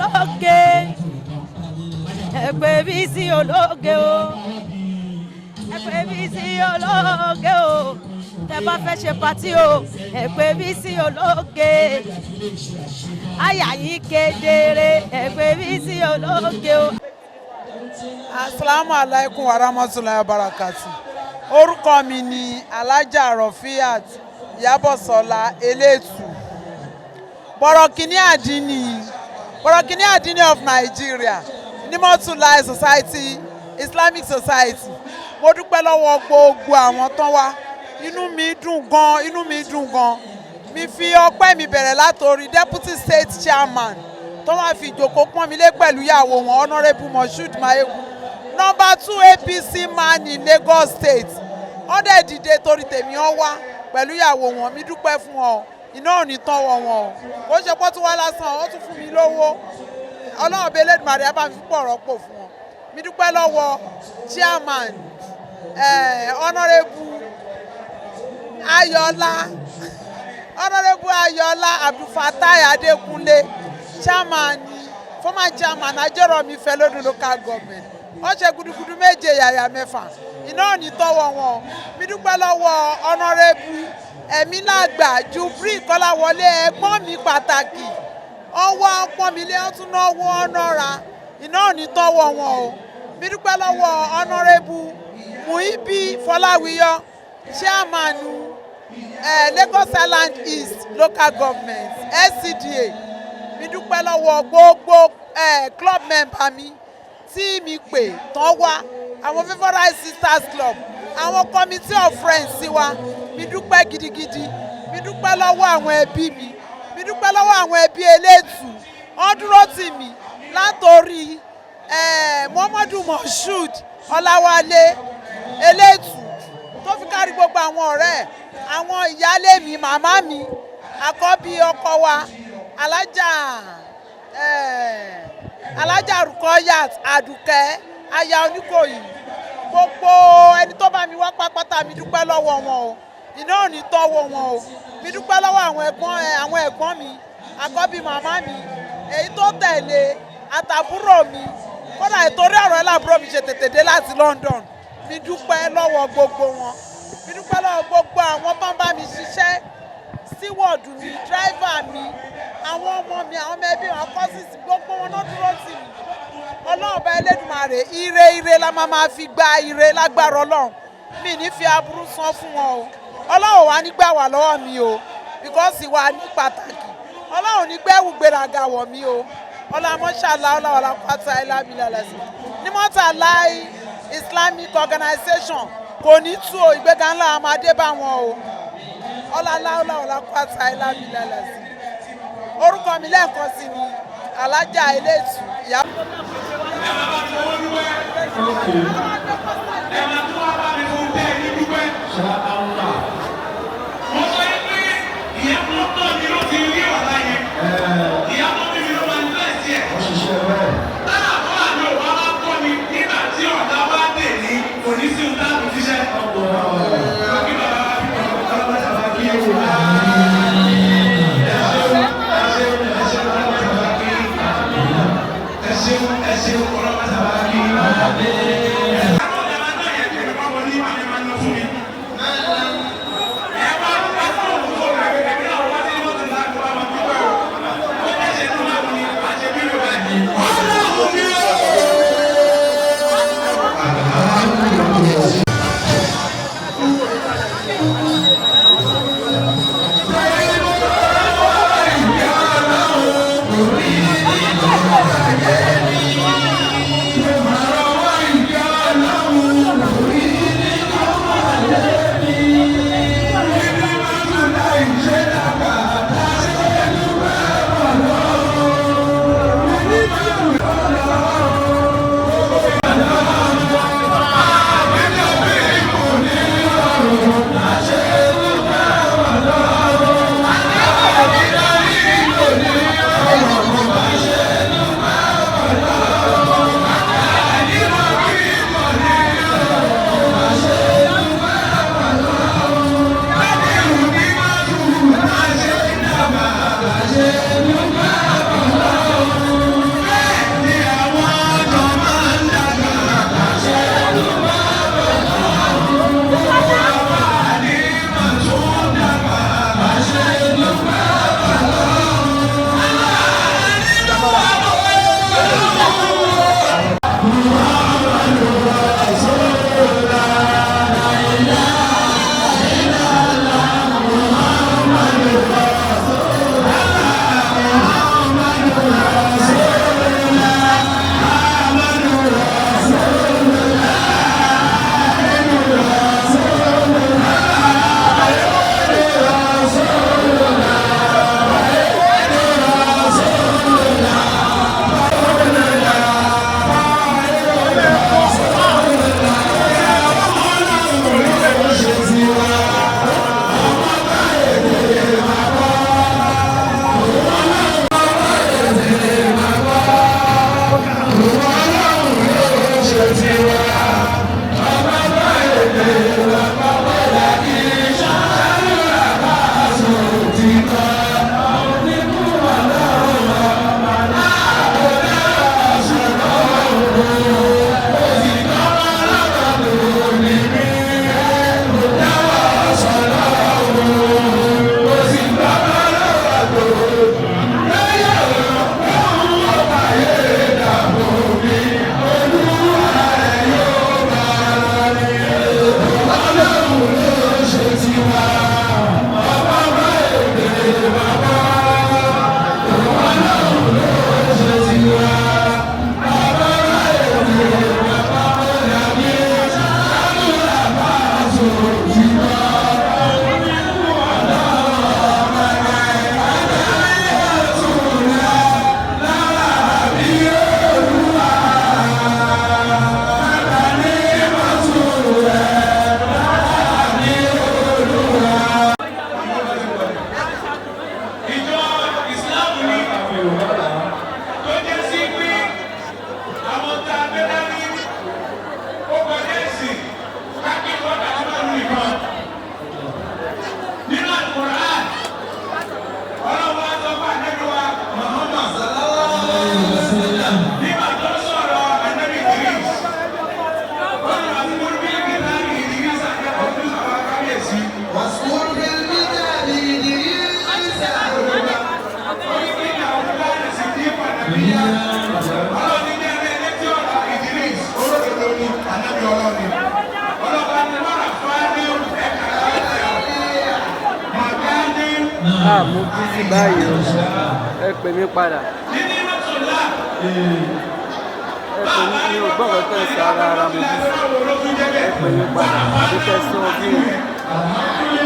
ológe ẹgbẹ́ Bísí ológe o ẹgbẹ́ Bísí ológe o tẹ́ bá fẹ́ ṣe pàtí o ẹgbẹ́ Bísí ológe àyà yìí kedere ẹgbẹ́ Bísí ológe o. Asalaamu alaikum warahmatulahi wabarakatuh. Orúkọ mi ni Alájà Rofiat Ìyábọ̀sọ́lá Elétù. Bọ̀rọ̀kìnní àdínì of Nigeria, Nimotulai Society, Islamic Society. Mo dúpẹ́ lọ́wọ́ gbogbo àwọn tán wá. Inú mi dùn gan. Mi fi ọpẹ́ mi bẹ̀rẹ̀ látòrí Deputy State Chairman tó máa fi ìjókòó pọ́n mi lé pẹ̀lú ìyàwó wọn Honourable Moshood Mayegun. Number 2 APC man in Lagos State. Wọ́n dẹ̀ dìde torí tèmi ọ wá pẹ̀lú ìyàwó wọn. Mi dúpẹ́ fún ọ. Iná ò ní tán wọ̀ wọn o. Ó ṣe pọ́ tún wá lásán, ó tún fún mi lówó. Ọlọ́run bẹ Elédùmarè á bá mi pọ̀ rọ́pò fún wọn. Mi dúpẹ́ lọ́wọ́ Chairman Honourable Ayọ̀lá Abdulfatai Adékúnlé, former chairman Ajẹ́rọ̀mí Fẹ́lódún local government. Wọ́n ṣe gudugudu méje yàyà mẹ́fà. Iná ò ní tọ́wọ́ wọn. Mi dúpẹ́ lọ́wọ́ Honourable Ẹ̀mílàgbà Jubril Kọ́láwọlé, ẹ̀gbọ́n mi pàtàkì. Ọwọ́ ọpọ́n mi lé ọtún náà wọ́ ọ́nọ́ra. Iná ò ní tọ́wọ́ wọn o. Mi dúpẹ́ lọ́wọ́ Honourable Muibi Fọláwíyọ, chairman Lagos Island East local government SCDA. Mi dúpẹ́ lọ́wọ́ gbogbo club member mi tí mi pè tán wá, àwọn favourite sisters club, àwọn committee of friends sí wa. Mi dúpẹ́ gidigidi. Mi dúpẹ́ lọ́wọ́ àwọn ẹbí mi. Mi dúpẹ́ lọ́wọ́ àwọn ẹbí Elétù. Wọ́n dúró tì mí látòrí Muhammadu Moshood Ọláwálé Elétù tó fi kárí gbogbo àwọn ọ̀rẹ́ àwọn ìyálé mi, màmá mi, àkọ́bí ọkọ wa Alájà Rukọ́yat Àdùkẹ́ aya Oníkòyí. Gbogbo ẹni tó bá mi wá pápátá mi dúpẹ́ lọ́wọ́ wọn o. Iná ò ní tọ́wọ́ wọn o. Mi dúpẹ́ lọ́wọ́ àwọn ẹ̀gbọ́n mi, àkọ́bí màmá mi, èyí tó tẹ̀lé àtàbúrò mi. Kódà ìtorí ọ̀rọ̀ ẹ̀ làbúrò mi ṣe tètè dé láti London. Mi dúpẹ́ lọ́wọ́ gbogbo wọn. Mi dúpẹ́ lọ́wọ́ gbogbo àwọn tó ń bá mi ṣiṣẹ́, síwọ̀dù mi, dráìvà mi, àwọn ọmọ mi, àwọn ọmọ ẹbí, àwọn kọ́sìsì, gbogbo wọn náà dúró tì mí. Ọlọ́run bá Elédùmarè ire la máa fi gba ire lágbára Ọlọ́run. Mi ní fi aburú san fún wọn o. Ọlọ́run wà nígbà wà lọ́wọ́ mi o, because ìwà ní pàtàkì. Ọlọ́run ní gbẹ́wù gbéraga wọ̀ mí o. Ọlámọ́ṣálá ọlọ́wọ́lá pátá ìlàbílẹ̀lẹ́sìn. Nimotulai Islamic Organization kò ní tú o, ìgbéga ńlá amadé bá wọn o. Ọlọ́wọ́lá pátá ìlàbílẹ̀lẹ́sìn. Orúkọ mi lẹ́ẹ̀kan sí ni Alájà Elétù Mo bí sí báyìí o, ẹ pè mí padà. Ẹ pè mí ní ògbọ́n kan tẹ̀ sí ara mo bí sí. Ẹ pè mí padà, àti tẹ̀sán bí o.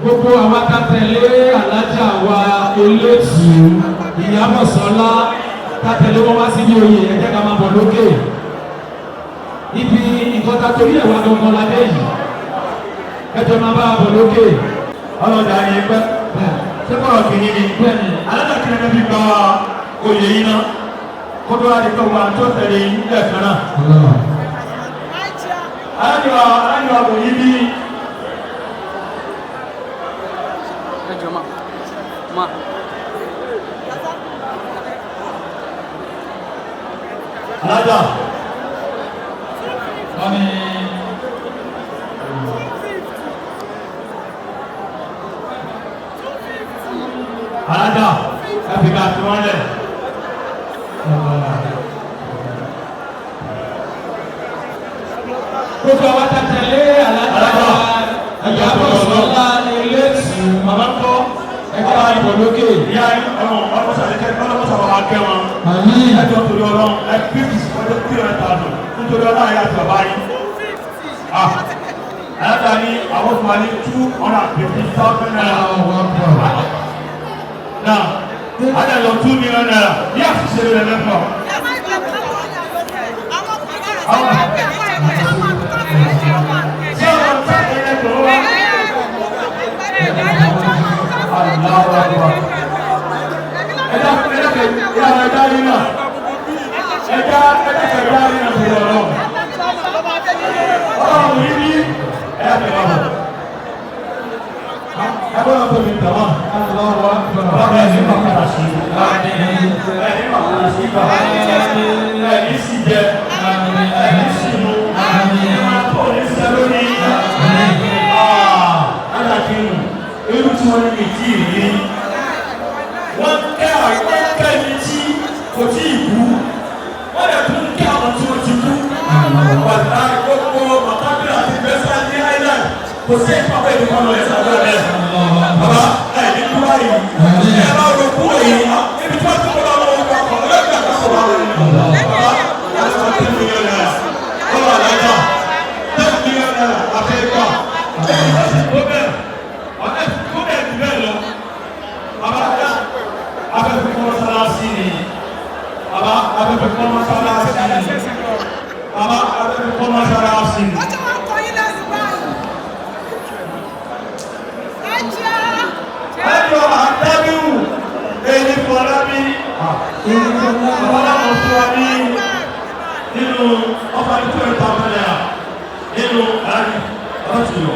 Gbogbo àwọn akátẹ̀lé alájà wa elétù ìyámọ̀sọ́lá kátẹ̀lé wọn wá sí ní oyè ẹ̀jẹ̀ ká máa bọ̀ lókè. Ibi ìkọta torí ẹ̀wà gangan ládé yìí. Ẹjọ́ máa bá a bọ̀ lókè. Ọlọ́dà yìí pẹ́. Ṣé kọ̀rọ̀ kìíní ni? Bẹ́ẹ̀ni. Alájà kìíní ẹni bí gba oyè yìí ná. Kótó wá di pé wà tó tẹ̀lé lẹ́ẹ̀kan náà. Alájọ àbò yìí bí. Ma. Alájà. Alájà. Ẹ̀fìkà tí wọ́n lẹ̀. Gbogbo àwọn akátẹ̀lé alájà ìyámọ̀sọ́lá elétù Màmá ń kọ́. ẹ̀jẹ̀ máa bọ̀ lókè. Ìyá ọlọ́mọsàwọ̀ akẹ́ wọn. Ẹjọ́ torí ọlọ́run ẹgbẹ́bí ọjọ́ 300,000 nítorí ọlọ́run ayé àti bàbá yìí. Alájà ní àwọn fún wa ní 250,000 naira. Náà, Adé lọ 2 million naira. Bí àṣìṣe rẹ̀ lẹ́fọ̀. Ṣé ọ̀rọ̀ tó ẹ̀yẹ tó wá? Irú tí wọ́n ní ìdí ìrí wọ́n kẹ́ kò tí ì kú wọ́n lè tún kí àwọn tí wọ́n ti kú wàlá gbogbo mọ̀tàbílà àti gbèsè ní island kò sí ìpàdé ìdíkọ́ lọ ẹ̀sán lọ́wọ́ ẹ̀ bàbá ẹ̀ ní kú báyìí ẹ̀ bá wọ kú èyí ibi tí wọ́n ti kọ́ lọ́wọ́ wọn kọ́ lọ́wọ́ ẹ̀ kọ́ wà lọ́wọ́ bàbá ẹ̀ sọ 10 million naira lọ́wọ́ àlàjá 10 million naira àfẹ́ríkà ẹ̀ ẹ̀ tó bẹ́ẹ̀ ọ̀nẹ́ tó bẹ́ẹ̀ ti bẹ́ẹ̀ lọ bàbá afẹ́fẹ́ kọ́ mọ́sálásí ni bàbá afẹ́fẹ́ kọ́ mọ́sálásí ni bàbá afẹ́fẹ́ kọ́ mọ́sálásí ni. ọjọ́ wọn kọ yín lẹ́sìn báyìí. ẹjọ́ àtẹ́bíwù èyí fọlá bí ọlọ́run fún wa ní nínú ọba ní 20,000 naira nínú àárín ọlọ́tì yọ.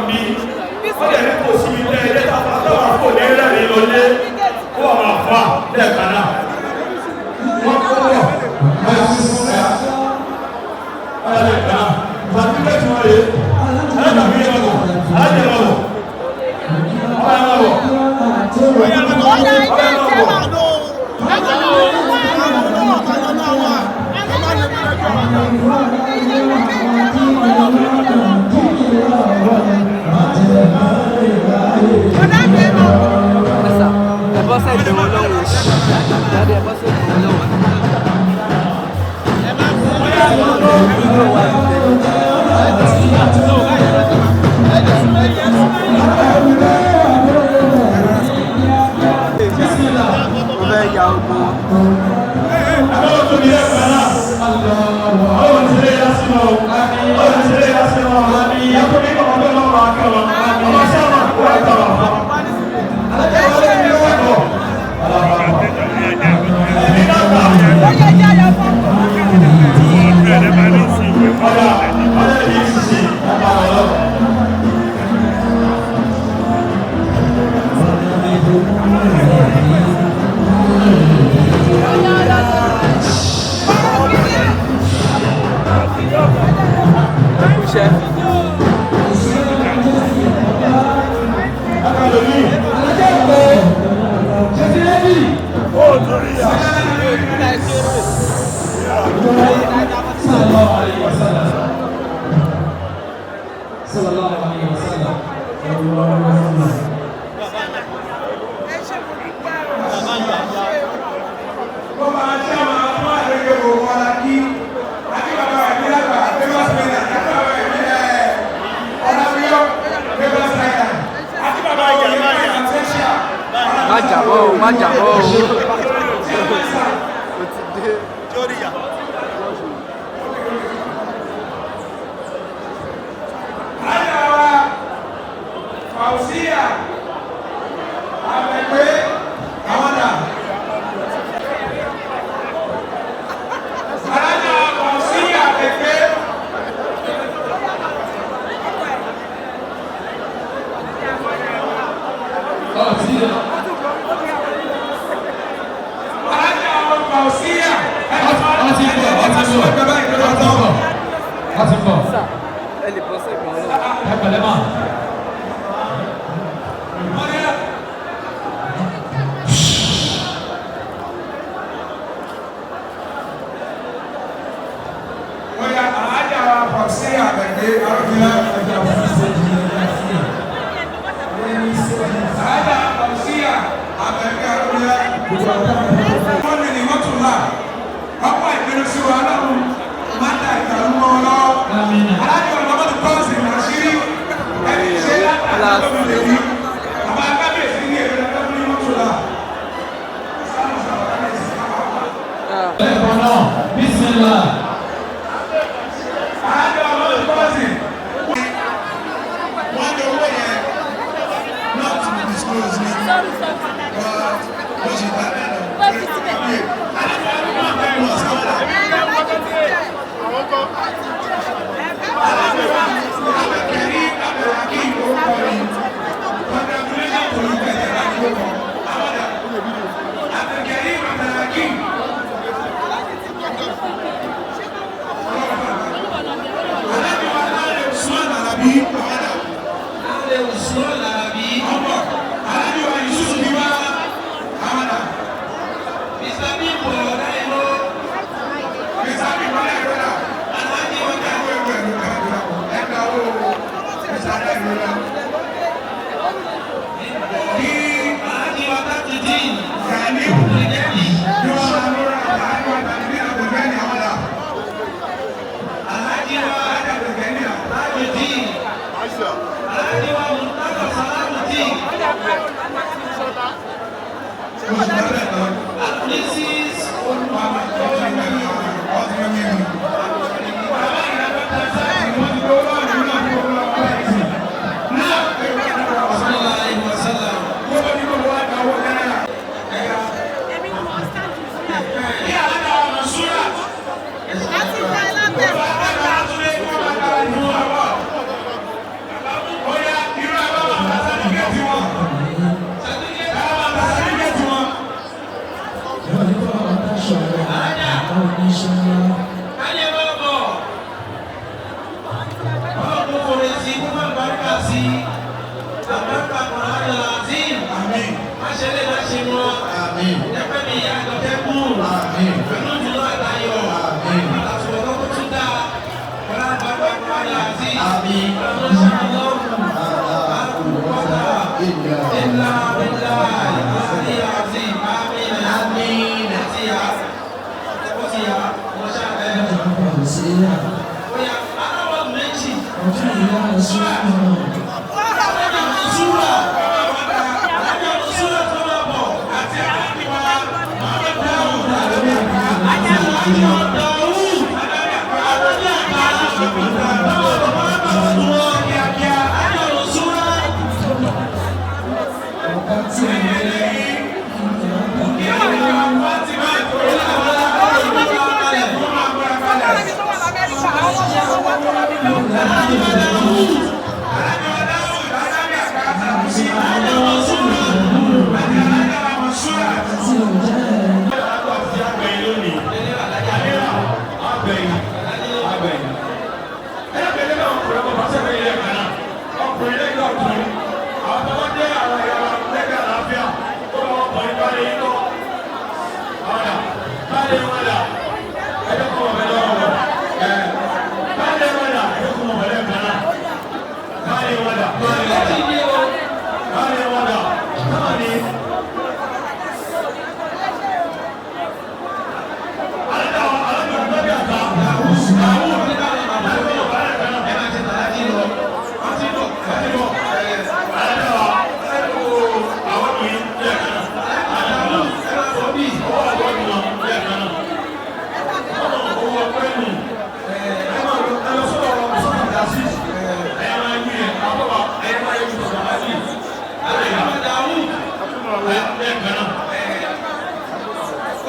Amin.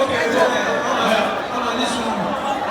Okay,